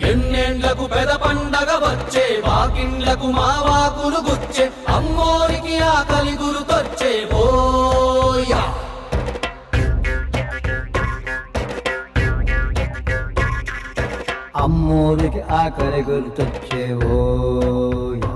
ఎన్నేళ్లకు పెద పండగ వచ్చే వాకిండ్లకు మావాకులు గుచ్చే అమ్మోరికి ఆకలి గురుతొచ్చే ఓయా అమ్మోరికి ఆకలి గుర్తొచ్చే ఓయా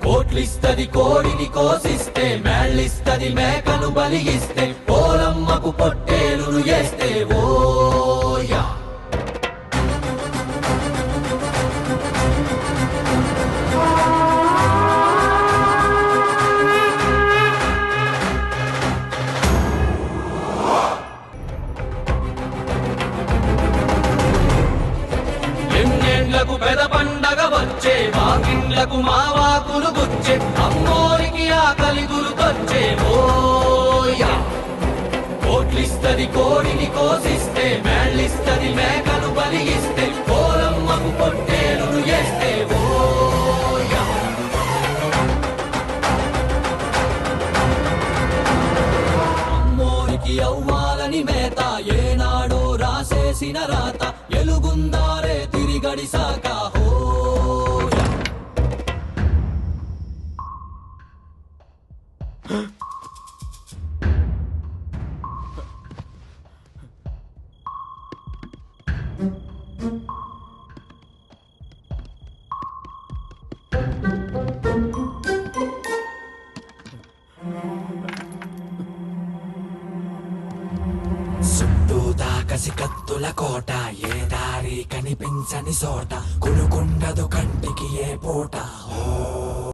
కోట్లిస్తది కోడిని కోసిస్తే మేళ్ళిస్తది మేకను బలిగిస్తే పోలమ్మకు పొట్టేలును చేస్తే ఓయా ఎన్నేళ్లకు పెద పండగ వచ్చే వాకిండ్లకు మావాకులు గుచ్చే అమ్మోరికి ఆకలి గురుతొచ్చే ఓయా కోట్లిస్తది కోడిని కోసిస్తే మేళ్ళిస్తది మేకను బలిగిస్తే పోలమ్మకు పొట్టేలును చేస్తే ఓయా అమ్మోరికి అవ్వాలని మేత ఏనాడో రాసేసిన రాత ఎలుగుందారే తిరిగడిసాక హోయా చుట్టూతా కసి కత్తుల కోట ఏ దారి కనిపించని చోట కొనుకుండదు కంటికి ఏ పూట ఓ